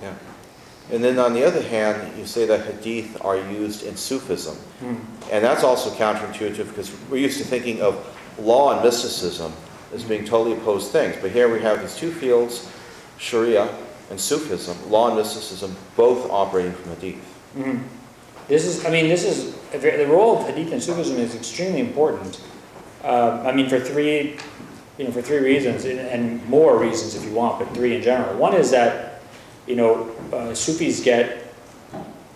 Yeah. And then on the other hand, you say that hadith are used in Sufism. And that's also counterintuitive because we're used to thinking of law and mysticism as being totally opposed things. But here we have these two fields, Sharia and Sufism, law and mysticism, both operating from hadith. The role of hadith in Sufism is extremely important. For three reasons, and more reasons if you want, but three in general. One is that, Sufis get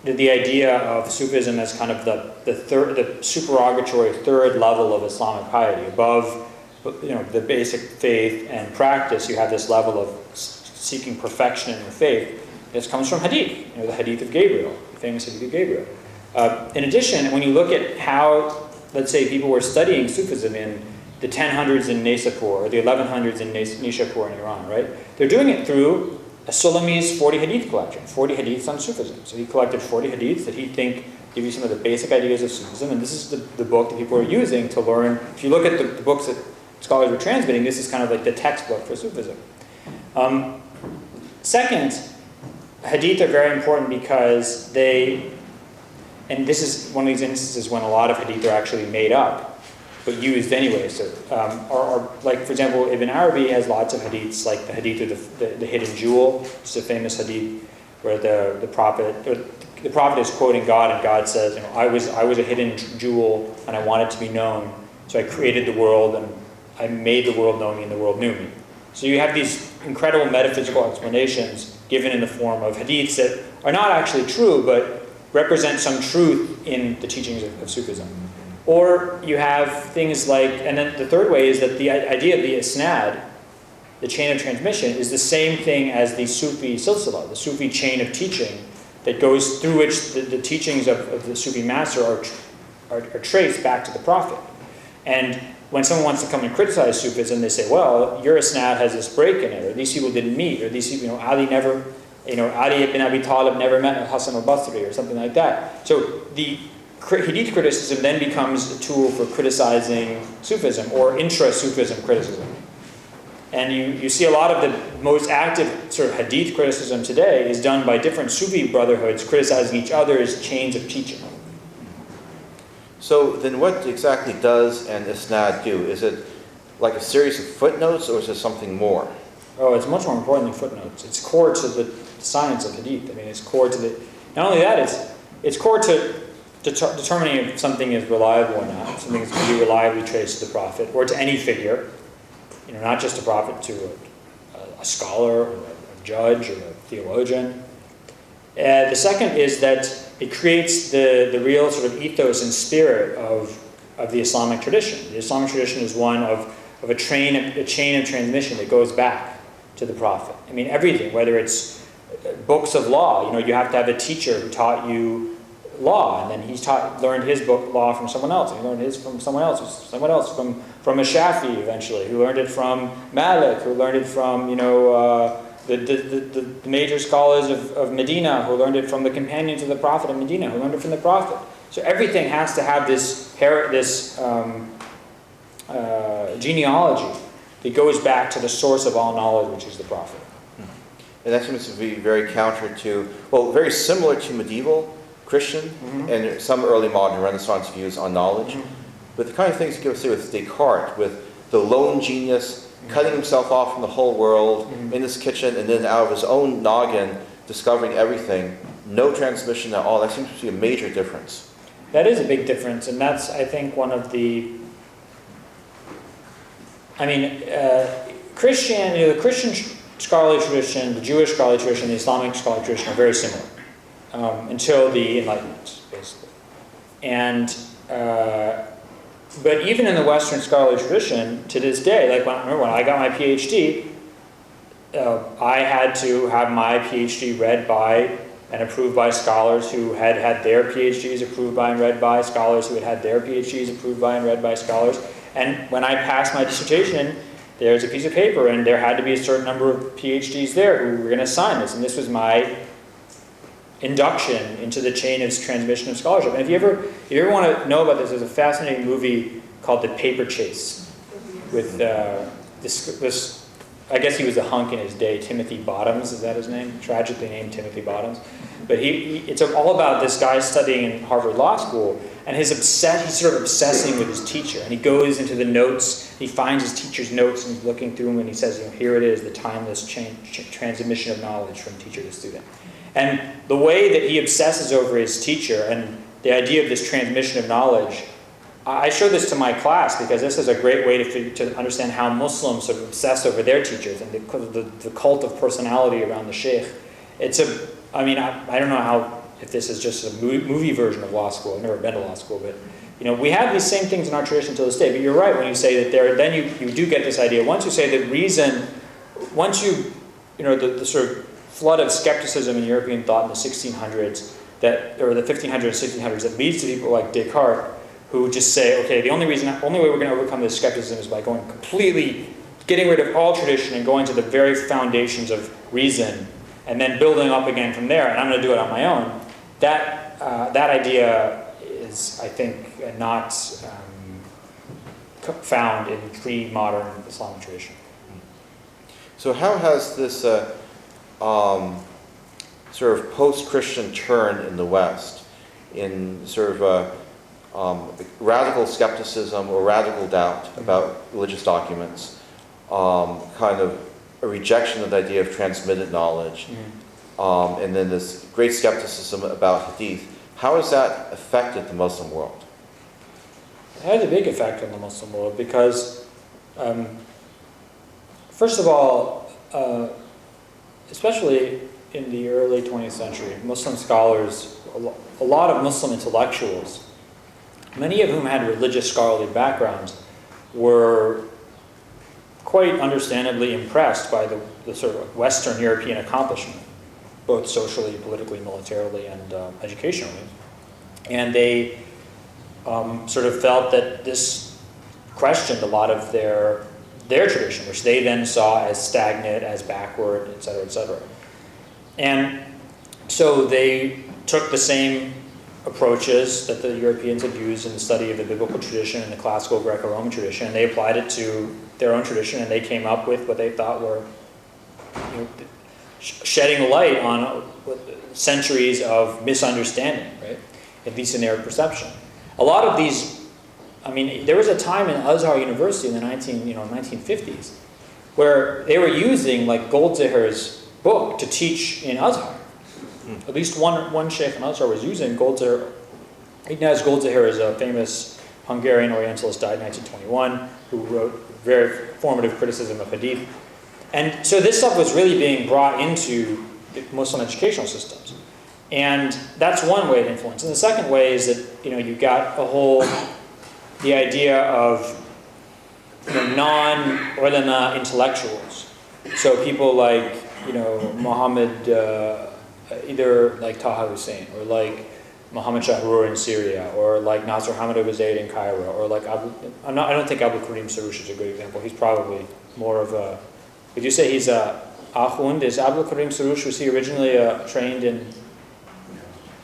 the idea of Sufism as kind of the supererogatory third level of Islamic piety. Above, the basic faith and practice, you have this level of seeking perfection in your faith. This comes from hadith, the hadith of Gabriel, the famous hadith of Gabriel. In addition, when you look at how, let's say, people were studying Sufism in the 1000s in Naisapur, or the 1100s in Nishapur in Iran, right? They're doing it through a Sulami's 40 hadith collection, 40 hadiths on Sufism. So he collected 40 hadiths that he think give you some of the basic ideas of Sufism, and this is the book that people are using to learn. If you look at the books that scholars were transmitting, this is kind of like the textbook for Sufism. Second, hadith are very important because and this is one of these instances when a lot of hadith are actually made up, but used anyway. So, like, for example, Ibn Arabi has lots of hadiths, like the hadith of the hidden jewel. It's a famous hadith where the prophet is quoting God, and God says, I was a hidden jewel, and I wanted to be known, so I created the world, and I made the world know me, and the world knew me. So you have these incredible metaphysical explanations given in the form of hadiths that are not actually true, but represent some truth in the teachings of Sufism. Or you have things like, and then the third way is that the idea of the isnad, the chain of transmission, is the same thing as the Sufi silsila, the Sufi chain of teaching that goes through which the teachings of the Sufi master are traced back to the Prophet. And when someone wants to come and criticize Sufism, they say, well, your isnad has this break in it, or these people didn't meet, or these people, Ali ibn Abi Talib never met Hassan al-Basri, or something like that. So the hadith criticism then becomes a tool for criticizing Sufism, or intra-Sufism criticism. And you see a lot of the most active sort of hadith criticism today is done by different Sufi brotherhoods criticizing each other's chains of teaching. So then what exactly does an isnad do? Is it like a series of footnotes, or is it something more? Oh, it's much more important than footnotes. It's core to the science of hadith. It's core to the... Not only that, it's core to determining if something is reliable or not. If something is going to be reliably traced to the Prophet, or to any figure. Not just a prophet, to a scholar, or a judge, or a theologian. The second is that it creates the real sort of ethos and spirit of the Islamic tradition. The Islamic tradition is one of a chain of transmission that goes back to the Prophet. Everything, whether it's books of law, you have to have a teacher who taught you law, and then he learned his book law from someone else, and he learned his from someone else from a Shafi eventually, who learned it from Malik, who learned it from the major scholars of Medina, who learned it from the companions of the Prophet in Medina, who learned it from the Prophet. So everything has to have this genealogy that goes back to the source of all knowledge, which is the Prophet. And that seems to be very counter to, very similar to medieval Christian and some early modern Renaissance views on knowledge. But the kind of things you can see with Descartes, with the lone genius cutting himself off from the whole world in his kitchen, and then out of his own noggin discovering everything, no transmission at all. That seems to be a major difference. That is a big difference, and that's, I think, one of the... the Christian scholarly tradition, the Jewish scholarly tradition, the Islamic scholarly tradition are very similar until the Enlightenment, basically. And but even in the Western scholarly tradition, to this day, like when I got my PhD, I had to have my PhD read by and approved by scholars who had had their PhDs approved by and read by scholars who had had their PhDs approved by and read by scholars. And when I passed my dissertation, there's a piece of paper, and there had to be a certain number of PhDs there who were going to sign this. And this was my induction into the chain of transmission of scholarship. And if you ever want to know about this, there's a fascinating movie called The Paper Chase with this I guess he was a hunk in his day, Timothy Bottoms, is that his name? Tragically named Timothy Bottoms. But it's all about this guy studying in Harvard Law School, and he's sort of obsessing with his teacher. And he goes into the notes, he finds his teacher's notes, and he's looking through them, and he says, here it is, the timeless transmission of knowledge from teacher to student. And the way that he obsesses over his teacher, and the idea of this transmission of knowledge, I show this to my class because this is a great way to understand how Muslims sort of obsess over their teachers and the cult of personality around the sheikh. I don't know if this is just a movie version of law school. I've never been to law school, but we have these same things in our tradition to this day. But you're right when you say that then you do get this idea. Once you say that reason, the sort of flood of skepticism in European thought in the 1600s, or the 1500s, 1600s, that leads to people like Descartes, who just say, okay, the only way we're going to overcome this skepticism is by getting rid of all tradition and going to the very foundations of reason, and then building up again from there, and I'm going to do it on my own. That idea is, I think, not found in pre-modern Islamic tradition. So how has this sort of post-Christian turn in the West, in sort of radical skepticism or radical doubt about religious documents, kind of a rejection of the idea of transmitted knowledge, and then this great skepticism about hadith, how has that affected the Muslim world? It has a big effect on the Muslim world because, first of all, especially in the early 20th century, Muslim scholars, a lot of Muslim intellectuals, many of whom had religious scholarly backgrounds, were quite understandably impressed by the sort of Western European accomplishment, both socially, politically, militarily, and educationally. And they sort of felt that this questioned a lot of their tradition, which they then saw as stagnant, as backward, et cetera, et cetera. And so they took the same approaches that the Europeans had used in the study of the biblical tradition and the classical Greco-Roman tradition, and they applied it to their own tradition, and they came up with what they thought were shedding light on centuries of misunderstanding, right? At least in their perception. A lot of these, there was a time in Azhar University in the 1950s where they were using like Goldziher's book to teach in Azhar. At least one sheikh in Azhar was using Goldziher. Ignaz Goldziher is a famous Hungarian Orientalist, died in 1921, who wrote very formative criticism of hadith. And so this stuff was really being brought into Muslim educational systems. And that's one way of influence. And the second way is that, you've got the idea of non-ulama intellectuals. So people like, Muhammad, either like Taha Hussein, or like Muhammad Shahrur in Syria, or like Nasser Hamid Abu Zaid in Cairo, or like I don't think Abu Karim Sarouche is a good example. He's probably more of a, would you say he's a Ahund? Is Abu Karim Sarouche, was he originally trained in,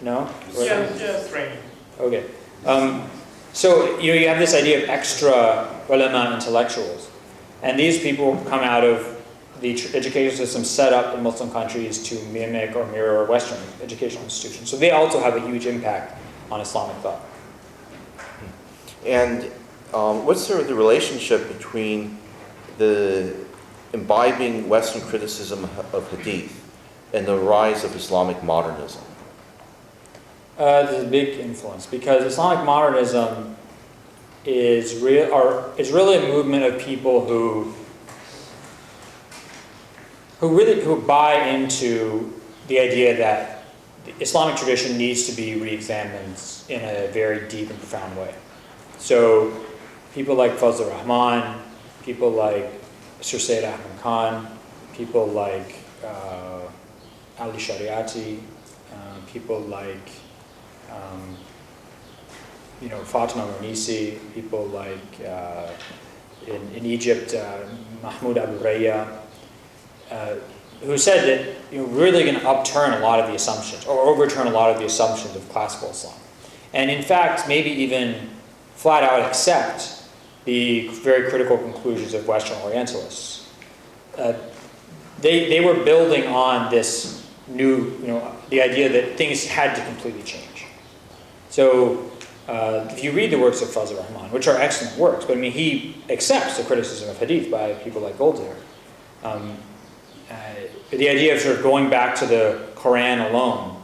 no? Yeah, training. Okay. So, you have this idea of extra ulama intellectuals. And these people come out of the education system set up in Muslim countries to mimic or mirror Western educational institutions. So they also have a huge impact on Islamic thought. And what's sort of the relationship between the imbibing Western criticism of hadith and the rise of Islamic modernism? There's a big influence because Islamic modernism is really a movement of people who buy into the idea that the Islamic tradition needs to be re-examined in a very deep and profound way. So people like Fazl Rahman, people like Sir Sayyid Ahmad Khan, people like Ali Shariati, people like Fatima Mornisi, people like in Egypt Mahmoud Abu Raya, who said that we're really going to upturn a lot of the assumptions, or overturn a lot of the assumptions of classical Islam. And in fact, maybe even flat out accept the very critical conclusions of Western Orientalists. they were building on this new, the idea that things had to completely change. So if you read the works of Fazl Rahman, which are excellent works, but I mean, he accepts the criticism of hadith by people like Goldziher. The idea of sort of going back to the Quran alone,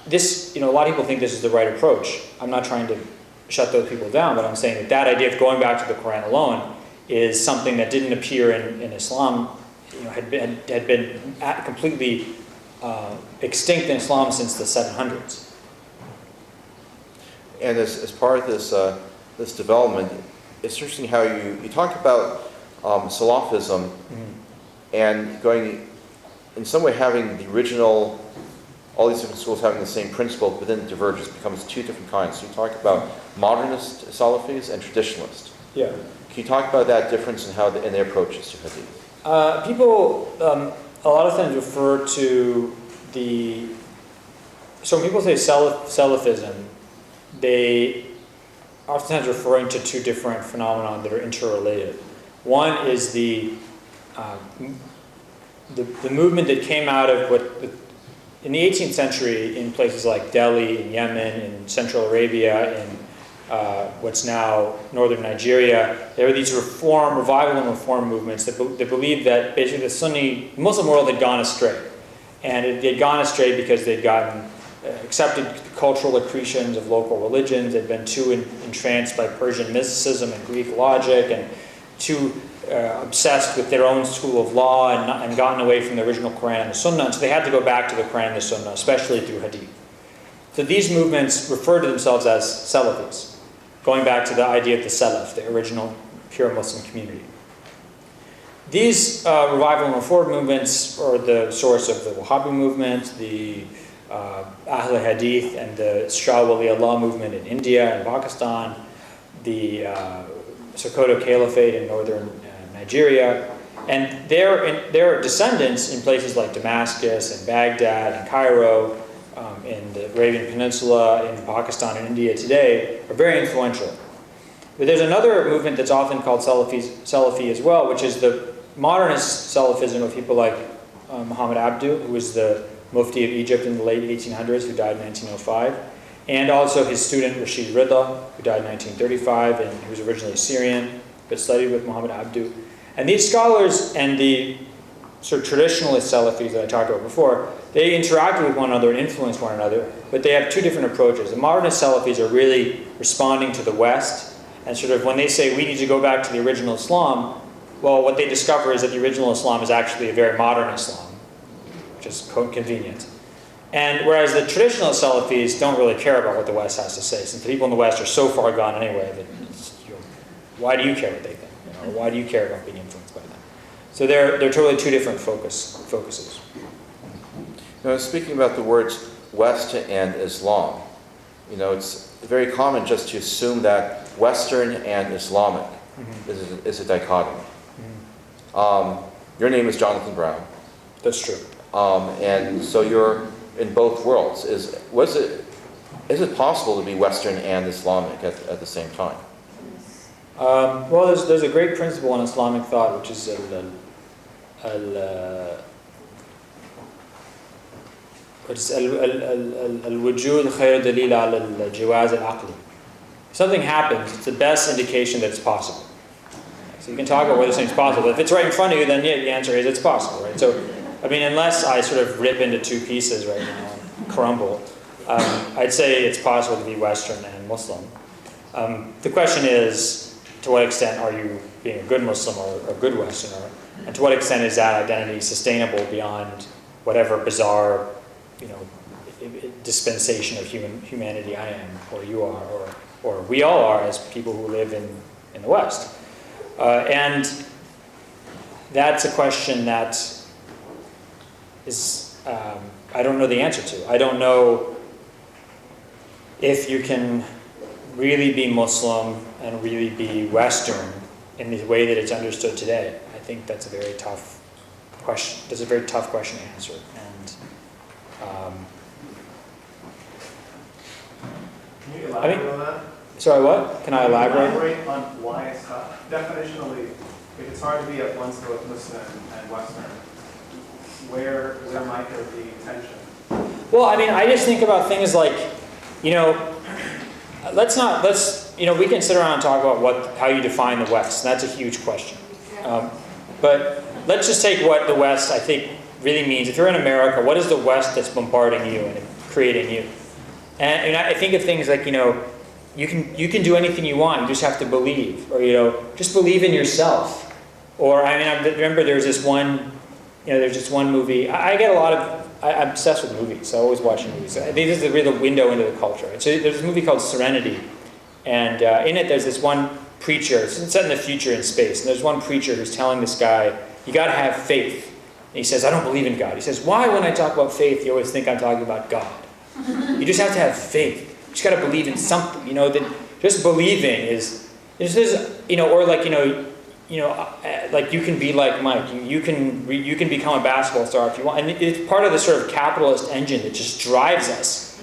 this, a lot of people think this is the right approach. I'm not trying to shut those people down, but I'm saying that that idea of going back to the Quran alone is something that didn't appear in Islam, had been completely extinct in Islam since the 700s. And as part of this this development, it's interesting how you talk about Salafism and going, in some way, having the original, all these different schools having the same principle, but then it diverges, becomes two different kinds. So you talk about modernist Salafis and traditionalist. Yeah. Can you talk about that difference in how in their approaches to hadith? People a lot of times refer to so when people say Salafism, they oftentimes referring to two different phenomena that are interrelated. One is the movement that came out of in the 18th century in places like Delhi, in Yemen, in Central Arabia, in what's now northern Nigeria. There were these revival and reform movements that believed that basically the Sunni Muslim world had gone astray. And it had gone astray because they'd gotten accepted cultural accretions of local religions, they'd been too entranced by Persian mysticism and Greek logic, and too obsessed with their own school of law and gotten away from the original Quran and the Sunnah. And so they had to go back to the Quran and the Sunnah, especially through hadith. So these movements refer to themselves as Salafis, going back to the idea of the Salaf, the original pure Muslim community. These revival and reform movements are the source of the Wahhabi movement, the Ahl Hadith and the Shah Wali Allah movement in India and Pakistan, the Sokoto Caliphate in northern Nigeria, and their descendants in places like Damascus and Baghdad and Cairo, in the Arabian Peninsula, in Pakistan and India today, are very influential. But there's another movement that's often called Salafi as well, which is the modernist Salafism of people like Muhammad Abdu, who was the Mufti of Egypt in the late 1800s, who died in 1905, and also his student Rashid Rida, who died in 1935, and who was originally Syrian, but studied with Muhammad Abdu. And these scholars and the sort of traditionalist Salafis that I talked about before, they interacted with one another and influenced one another, but they have two different approaches. The modernist Salafis are really responding to the West, and sort of when they say we need to go back to the original Islam, well, what they discover is that the original Islam is actually a very modern Islam, which is convenient. And whereas the traditional Salafis don't really care about what the West has to say, since the people in the West are so far gone anyway that why do you care what they think? Why do you care about being influenced by them? So they're totally two different focuses. Now, speaking about the words West and Islam, it's very common just to assume that Western and Islamic is a dichotomy. Your name is Jonathan Brown. That's true. And so you're in both worlds. Is it possible to be Western and Islamic at the same time? Well, there's a great principle in Islamic thought, which is al-wujud khayr dalil ala al-jawaz al-aqli. If something happens, it's the best indication that it's possible. So you can talk about whether something's possible. But if it's right in front of you, then yeah, the answer is it's possible, right? So, I mean, unless I sort of rip into two pieces right now and crumble, I'd say it's possible to be Western and Muslim. The question is, to what extent are you being a good Muslim or a good Westerner? And to what extent is that identity sustainable beyond whatever bizarre, dispensation of humanity I am, or you are, or we all are as people who live in the West? And that's a question that is, I don't know the answer to. I don't know if you can really be Muslim and really be Western in the way that it's understood today. I think that's a very tough question. That's a very tough question to answer. And can you elaborate on that? Sorry, what? Can I elaborate? Elaborate on why it's tough. Definitionally, if it's hard to be at once both Muslim and Western, where might there be tension? Well, I mean, I just think about things like, we can sit around and talk about how you define the West, and that's a huge question. But let's just take what the West, I think, really means. If you're in America, what is the West that's bombarding you and creating you? And I think of things like, you can do anything you want, you just have to believe, or just believe in yourself. Or I remember there's this one movie. I'm obsessed with movies, so I always watch movies. I think this is really the window into the culture. So there's this movie called Serenity, and in it there's this one preacher. It's set in the future in space, and there's one preacher who's telling this guy, you got to have faith. And he says, I don't believe in God. He says, why when I talk about faith, you always think I'm talking about God? You just have to have faith. You just got to believe in something. That just believing like you can be like Mike. You can become a basketball star if you want. And it's part of the sort of capitalist engine that just drives us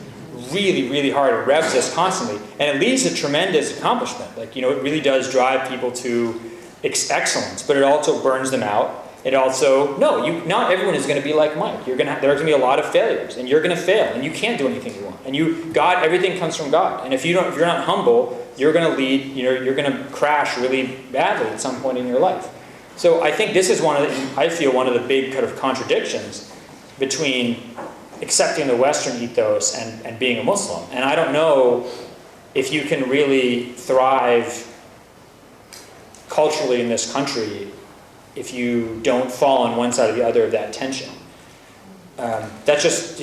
really, really hard. It revs us constantly. And it leads to tremendous accomplishment. It really does drive people to excellence, but it also burns them out. It also, not everyone is going to be like Mike. There are going to be a lot of failures, and you're going to fail, and you can't do anything you want. And everything comes from God. And if you're not humble, you're going to you're going to crash really badly at some point in your life. So I think this is one of the big kind of contradictions between accepting the Western ethos and being a Muslim. And I don't know if you can really thrive culturally in this country if you don't fall on one side or the other of that tension. That's just,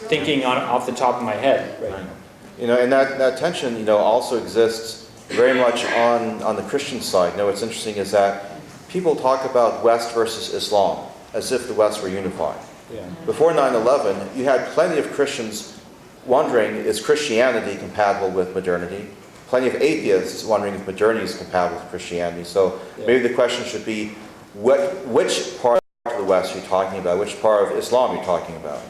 thinking off the top of my head right now. And that tension, also exists very much on the Christian side. What's interesting is that people talk about West versus Islam as if the West were unified. Yeah. Before 9/11, you had plenty of Christians wondering, is Christianity compatible with modernity? Plenty of atheists wondering if modernity is compatible with Christianity. So maybe the question should be, which part of the West you're talking about, which part of Islam you're talking about?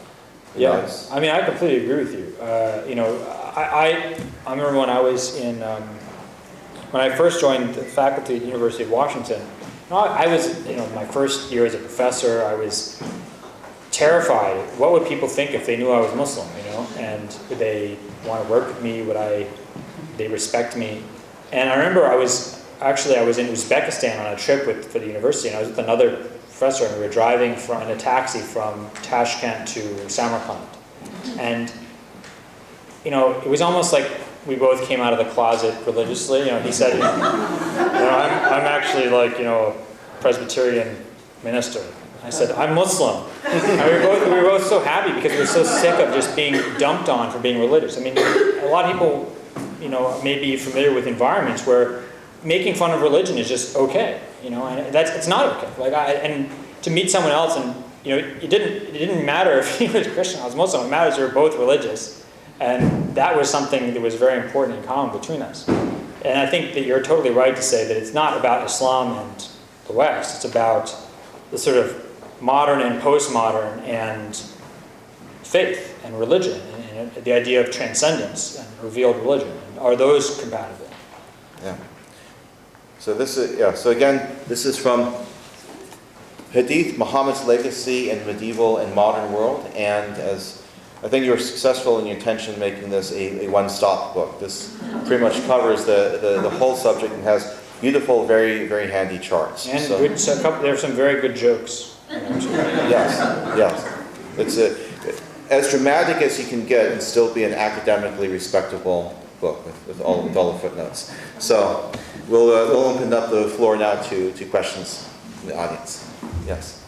Yes, I completely agree with you. I remember when I was when I first joined the faculty at the University of Washington, I was, my first year as a professor, I was terrified. What would people think if they knew I was Muslim, and would they want to work with me? They respect me? And I remember I was in Uzbekistan on a trip for the university, and I was with another professor, and we were driving in a taxi from Tashkent to Samarkand. And, it was almost like we both came out of the closet religiously. He said, I'm actually a Presbyterian minister. I said, I'm Muslim. And we were both so happy because we were so sick of just being dumped on for being religious. A lot of people, may be familiar with environments where making fun of religion is just okay, and it's not okay. And to meet someone else, and it didn't matter if he was Christian or was Muslim. It matters we were both religious, and that was something that was very important in common between us. And I think that you're totally right to say that it's not about Islam and the West. It's about the sort of modern and postmodern and faith and religion, and the idea of transcendence and revealed religion. Are those compatible? Yeah. So this is from Hadith, Muhammad's Legacy in Medieval and Modern World, and as I think you were successful in your intention making this a one-stop book. This pretty much covers the whole subject and has beautiful, very, very handy charts. And there are some very good jokes. Yes. It's as dramatic as you can get and still be an academically respectable book with all the footnotes. So we'll open up the floor now to questions from the audience. Yes.